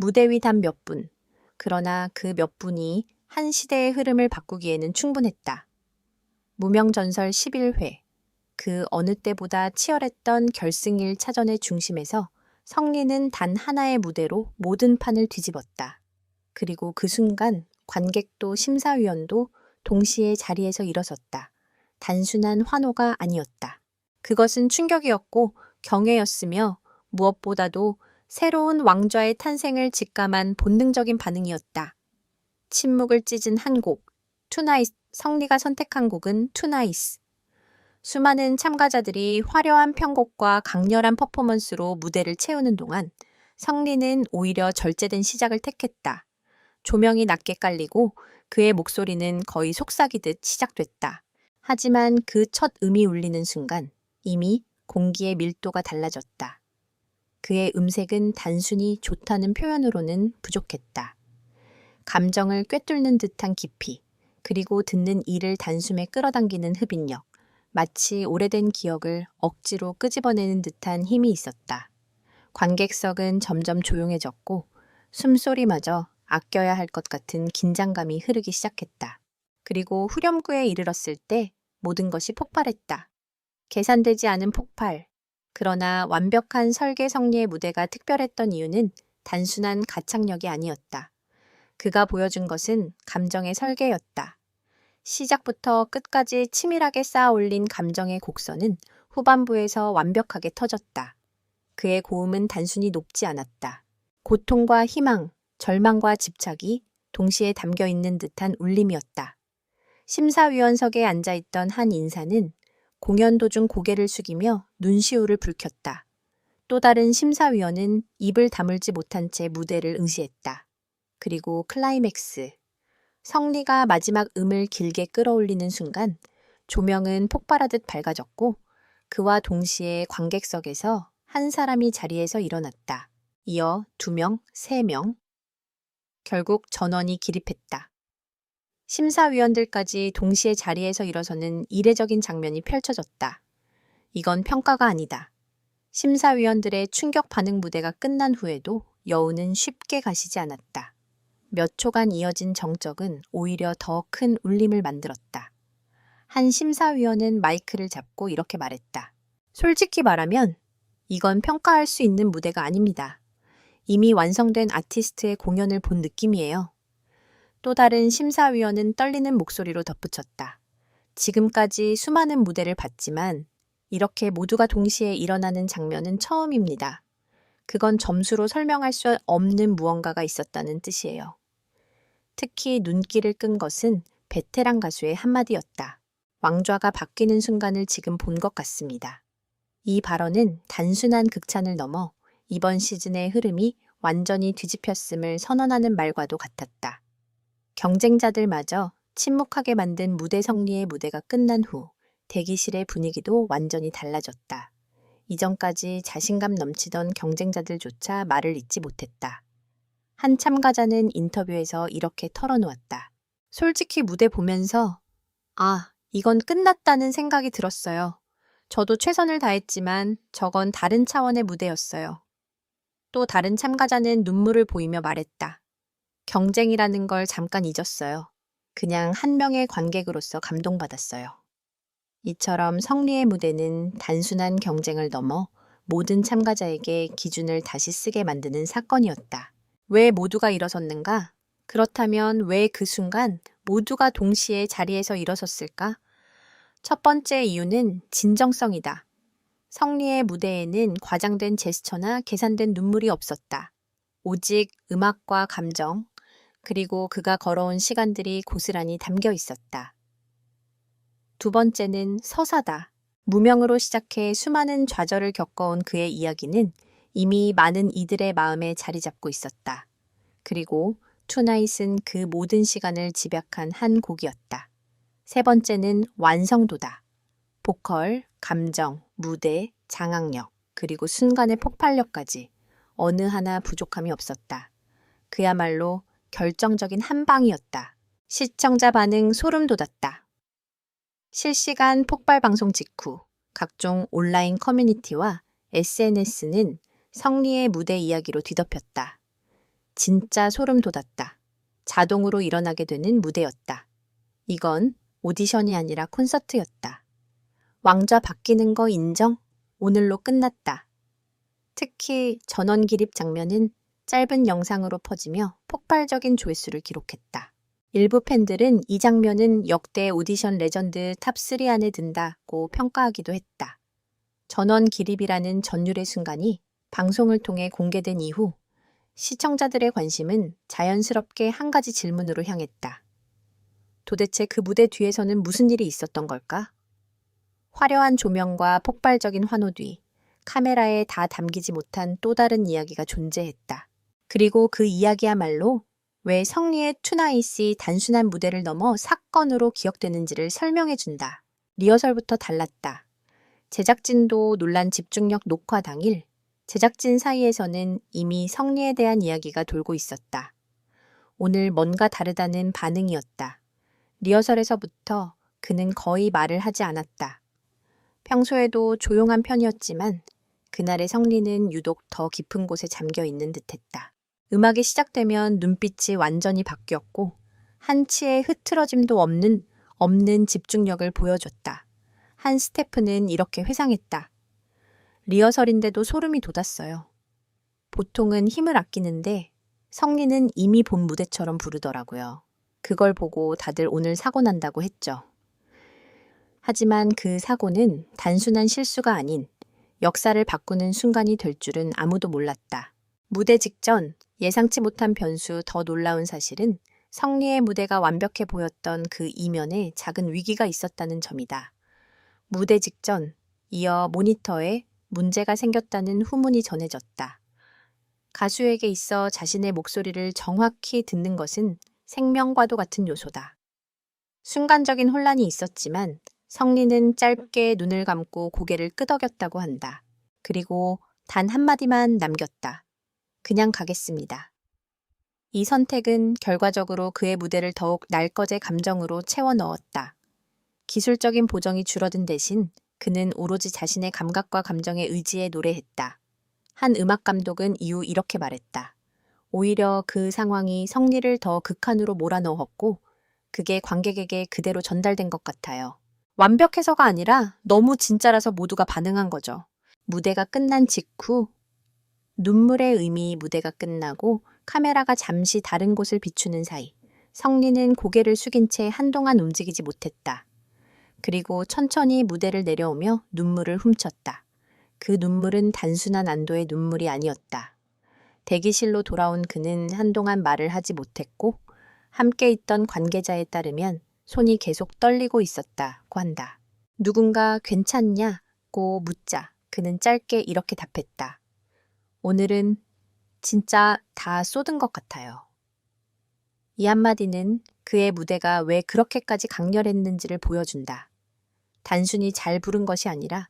무대 위 단 몇 분. 그러나 그 몇 분이 한 시대의 흐름을 바꾸기에는 충분했다. 무명전설 11회. 그 어느 때보다 치열했던 결승일 차전의 중심에서 성리는 단 하나의 무대로 모든 판을 뒤집었다. 그리고 그 순간 관객도 심사위원도 동시에 자리에서 일어섰다. 단순한 환호가 아니었다. 그것은 충격이었고 경애였으며 무엇보다도 새로운 왕좌의 탄생을 직감한 본능적인 반응이었다. 침묵을 찢은 한 곡, 투나잇, 성리가 선택한 곡은 투나잇. 수많은 참가자들이 화려한 편곡과 강렬한 퍼포먼스로 무대를 채우는 동안 성리는 오히려 절제된 시작을 택했다. 조명이 낮게 깔리고 그의 목소리는 거의 속삭이듯 시작됐다. 하지만 그 첫 음이 울리는 순간 이미 공기의 밀도가 달라졌다. 그의 음색은 단순히 좋다는 표현으로는 부족했다. 감정을 꿰뚫는 듯한 깊이, 그리고 듣는 이를 단숨에 끌어당기는 흡인력, 마치 오래된 기억을 억지로 끄집어내는 듯한 힘이 있었다. 관객석은 점점 조용해졌고 숨소리마저 아껴야 할 것 같은 긴장감이 흐르기 시작했다. 그리고 후렴구에 이르렀을 때 모든 것이 폭발했다. 계산되지 않은 폭발. 그러나 완벽한 설계 성리의 무대가 특별했던 이유는 단순한 가창력이 아니었다. 그가 보여준 것은 감정의 설계였다. 시작부터 끝까지 치밀하게 쌓아 올린 감정의 곡선은 후반부에서 완벽하게 터졌다. 그의 고음은 단순히 높지 않았다. 고통과 희망, 절망과 집착이 동시에 담겨 있는 듯한 울림이었다. 심사위원석에 앉아있던 한 인사는 공연 도중 고개를 숙이며 눈시울을 붉혔다. 또 다른 심사위원은 입을 다물지 못한 채 무대를 응시했다. 그리고 클라이맥스. 성리가 마지막 음을 길게 끌어올리는 순간 조명은 폭발하듯 밝아졌고 그와 동시에 관객석에서 한 사람이 자리에서 일어났다. 이어 2명, 3명. 결국 전원이 기립했다. 심사위원들까지 동시에 자리에서 일어서는 이례적인 장면이 펼쳐졌다. 이건 평가가 아니다. 심사위원들의 충격 반응 무대가 끝난 후에도 여우는 쉽게 가시지 않았다. 몇 초간 이어진 정적은 오히려 더 큰 울림을 만들었다. 한 심사위원은 마이크를 잡고 이렇게 말했다. 솔직히 말하면 이건 평가할 수 있는 무대가 아닙니다. 이미 완성된 아티스트의 공연을 본 느낌이에요. 또 다른 심사위원은 떨리는 목소리로 덧붙였다. 지금까지 수많은 무대를 봤지만 이렇게 모두가 동시에 일어나는 장면은 처음입니다. 그건 점수로 설명할 수 없는 무언가가 있었다는 뜻이에요. 특히 눈길을 끈 것은 베테랑 가수의 한마디였다. 왕좌가 바뀌는 순간을 지금 본 것 같습니다. 이 발언은 단순한 극찬을 넘어 이번 시즌의 흐름이 완전히 뒤집혔음을 선언하는 말과도 같았다. 경쟁자들마저 침묵하게 만든 무대 성리의 무대가 끝난 후 대기실의 분위기도 완전히 달라졌다. 이전까지 자신감 넘치던 경쟁자들조차 말을 잇지 못했다. 한 참가자는 인터뷰에서 이렇게 털어놓았다. 솔직히 무대 보면서 이건 끝났다는 생각이 들었어요. 저도 최선을 다했지만 저건 다른 차원의 무대였어요. 또 다른 참가자는 눈물을 보이며 말했다. 경쟁이라는 걸 잠깐 잊었어요. 그냥 한 명의 관객으로서 감동받았어요. 이처럼 성리의 무대는 단순한 경쟁을 넘어 모든 참가자에게 기준을 다시 쓰게 만드는 사건이었다. 왜 모두가 일어섰는가? 그렇다면 왜 그 순간 모두가 동시에 자리에서 일어섰을까? 첫 번째 이유는 진정성이다. 성리의 무대에는 과장된 제스처나 계산된 눈물이 없었다. 오직 음악과 감정, 그리고 그가 걸어온 시간들이 고스란히 담겨 있었다. 두 번째는 서사다. 무명으로 시작해 수많은 좌절을 겪어온 그의 이야기는 이미 많은 이들의 마음에 자리 잡고 있었다. 그리고 투나잇은 그 모든 시간을 집약한 한 곡이었다. 세 번째는 완성도다. 보컬, 감정, 무대, 장악력, 그리고 순간의 폭발력까지 어느 하나 부족함이 없었다. 그야말로 결정적인 한 방이었다. 시청자 반응 소름 돋았다. 실시간 폭발 방송 직후 각종 온라인 커뮤니티와 SNS는 성리의 무대 이야기로 뒤덮였다. 진짜 소름 돋았다. 자동으로 일어나게 되는 무대였다. 이건 오디션이 아니라 콘서트였다. 왕좌 바뀌는 거 인정? 오늘로 끝났다. 특히 전원 기립 장면은 짧은 영상으로 퍼지며 폭발적인 조회수를 기록했다. 일부 팬들은 이 장면은 역대 오디션 레전드 탑3 안에 든다고 평가하기도 했다. 전원 기립이라는 전율의 순간이 방송을 통해 공개된 이후 시청자들의 관심은 자연스럽게 한 가지 질문으로 향했다. 도대체 그 무대 뒤에서는 무슨 일이 있었던 걸까? 화려한 조명과 폭발적인 환호 뒤 카메라에 다 담기지 못한 또 다른 이야기가 존재했다. 그리고 그 이야기야말로 왜 성리의 투나잇이 단순한 무대를 넘어 사건으로 기억되는지를 설명해준다. 리허설부터 달랐다. 제작진도 놀란 집중력 녹화 당일 제작진 사이에서는 이미 성리에 대한 이야기가 돌고 있었다. 오늘 뭔가 다르다는 반응이었다. 리허설에서부터 그는 거의 말을 하지 않았다. 평소에도 조용한 편이었지만 그날의 성리는 유독 더 깊은 곳에 잠겨 있는 듯했다. 음악이 시작되면 눈빛이 완전히 바뀌었고 한치의 흐트러짐도 없는 집중력을 보여줬다. 한 스태프는 이렇게 회상했다. 리허설인데도 소름이 돋았어요. 보통은 힘을 아끼는데 성리는 이미 본 무대처럼 부르더라고요. 그걸 보고 다들 오늘 사고 난다고 했죠. 하지만 그 사고는 단순한 실수가 아닌 역사를 바꾸는 순간이 될 줄은 아무도 몰랐다. 무대 직전 예상치 못한 변수 더 놀라운 사실은 성리의 무대가 완벽해 보였던 그 이면에 작은 위기가 있었다는 점이다. 무대 직전 이어 모니터에 문제가 생겼다는 후문이 전해졌다. 가수에게 있어 자신의 목소리를 정확히 듣는 것은 생명과도 같은 요소다. 순간적인 혼란이 있었지만 성리는 짧게 눈을 감고 고개를 끄덕였다고 한다. 그리고 단 한마디만 남겼다. 그냥 가겠습니다. 이 선택은 결과적으로 그의 무대를 더욱 날것의 감정으로 채워 넣었다. 기술적인 보정이 줄어든 대신 그는 오로지 자신의 감각과 감정에 의지해 노래했다. 한 음악 감독은 이후 이렇게 말했다. 오히려 그 상황이 성리를 더 극한으로 몰아넣었고 그게 관객에게 그대로 전달된 것 같아요. 완벽해서가 아니라 너무 진짜라서 모두가 반응한 거죠. 무대가 끝난 직후 눈물의 의미 무대가 끝나고 카메라가 잠시 다른 곳을 비추는 사이 성리는 고개를 숙인 채 한동안 움직이지 못했다. 그리고 천천히 무대를 내려오며 눈물을 훔쳤다. 그 눈물은 단순한 안도의 눈물이 아니었다. 대기실로 돌아온 그는 한동안 말을 하지 못했고 함께 있던 관계자에 따르면 손이 계속 떨리고 있었다고 한다. 누군가 괜찮냐고 묻자 그는 짧게 이렇게 답했다. 오늘은 진짜 다 쏟은 것 같아요. 이 한마디는 그의 무대가 왜 그렇게까지 강렬했는지를 보여준다. 단순히 잘 부른 것이 아니라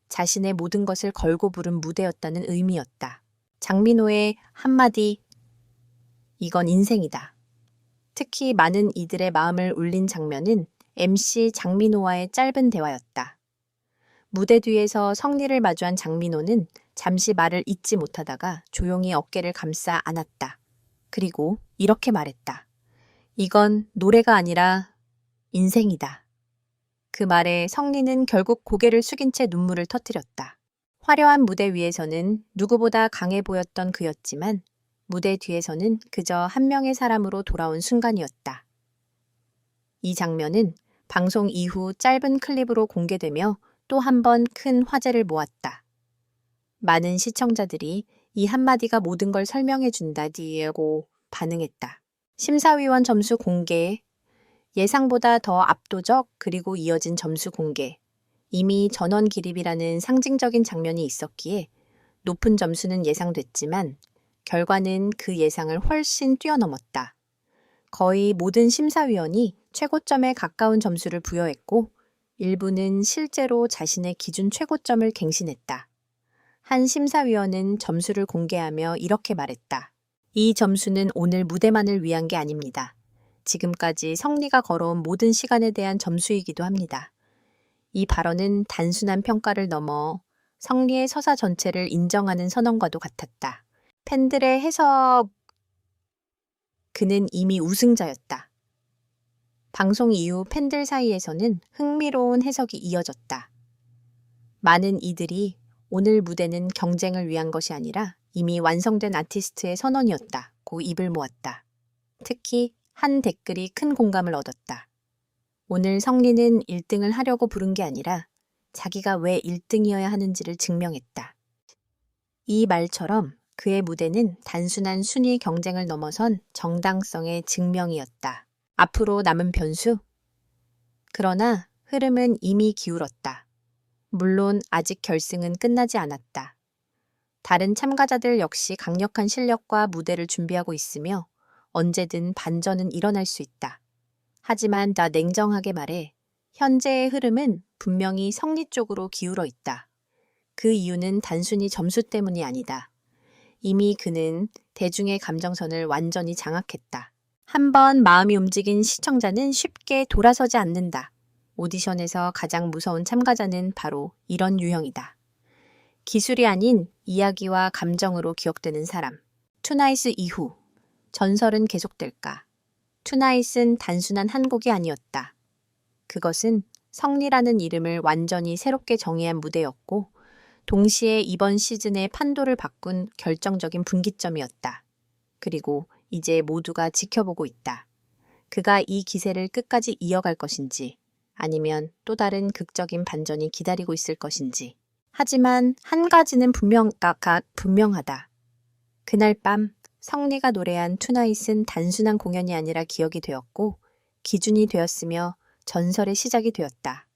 자신의 모든 것을 걸고 부른 무대였다는 의미였다. 장민호의 한마디, 이건 인생이다. 특히 많은 이들의 마음을 울린 장면은 MC 장민호와의 짧은 대화였다. 무대 뒤에서 성리를 마주한 장민호는 잠시 말을 잇지 못하다가 조용히 어깨를 감싸 안았다. 그리고 이렇게 말했다. 이건 노래가 아니라 인생이다. 그 말에 성리는 결국 고개를 숙인 채 눈물을 터뜨렸다. 화려한 무대 위에서는 누구보다 강해 보였던 그였지만 무대 뒤에서는 그저 한 명의 사람으로 돌아온 순간이었다. 이 장면은 방송 이후 짧은 클립으로 공개되며 또 한 번 큰 화제를 모았다. 많은 시청자들이 이 한마디가 모든 걸 설명해준다디고 반응했다. 심사위원 점수 공개, 예상보다 더 압도적 그리고 이어진 점수 공개, 이미 전원 기립이라는 상징적인 장면이 있었기에 높은 점수는 예상됐지만 결과는 그 예상을 훨씬 뛰어넘었다. 거의 모든 심사위원이 최고점에 가까운 점수를 부여했고 일부는 실제로 자신의 기준 최고점을 갱신했다. 한 심사위원은 점수를 공개하며 이렇게 말했다. 이 점수는 오늘 무대만을 위한 게 아닙니다. 지금까지 성리가 걸어온 모든 시간에 대한 점수이기도 합니다. 이 발언은 단순한 평가를 넘어 성리의 서사 전체를 인정하는 선언과도 같았다. 팬들의 해석 그는 이미 우승자였다. 방송 이후 팬들 사이에서는 흥미로운 해석이 이어졌다. 많은 이들이 오늘 무대는 경쟁을 위한 것이 아니라 이미 완성된 아티스트의 선언이었다고 입을 모았다. 특히 한 댓글이 큰 공감을 얻었다. 오늘 성리는 1등을 하려고 부른 게 아니라 자기가 왜 1등이어야 하는지를 증명했다. 이 말처럼 그의 무대는 단순한 순위 경쟁을 넘어선 정당성의 증명이었다. 앞으로 남은 변수? 그러나 흐름은 이미 기울었다. 물론 아직 결승은 끝나지 않았다. 다른 참가자들 역시 강력한 실력과 무대를 준비하고 있으며 언제든 반전은 일어날 수 있다. 하지만 나 냉정하게 말해 현재의 흐름은 분명히 성리 쪽으로 기울어 있다. 그 이유는 단순히 점수 때문이 아니다. 이미 그는 대중의 감정선을 완전히 장악했다. 한번 마음이 움직인 시청자는 쉽게 돌아서지 않는다. 오디션에서 가장 무서운 참가자는 바로 이런 유형이다. 기술이 아닌 이야기와 감정으로 기억되는 사람. 투나잇 이후 전설은 계속될까? 투나잇은 단순한 한 곡이 아니었다. 그것은 성리라는 이름을 완전히 새롭게 정의한 무대였고 동시에 이번 시즌의 판도를 바꾼 결정적인 분기점이었다. 그리고 이제 모두가 지켜보고 있다. 그가 이 기세를 끝까지 이어갈 것인지 아니면 또 다른 극적인 반전이 기다리고 있을 것인지. 하지만 한 가지는 분명하다. 그날 밤 성리가 노래한 투나잇은 단순한 공연이 아니라 기억이 되었고 기준이 되었으며 전설의 시작이 되었다.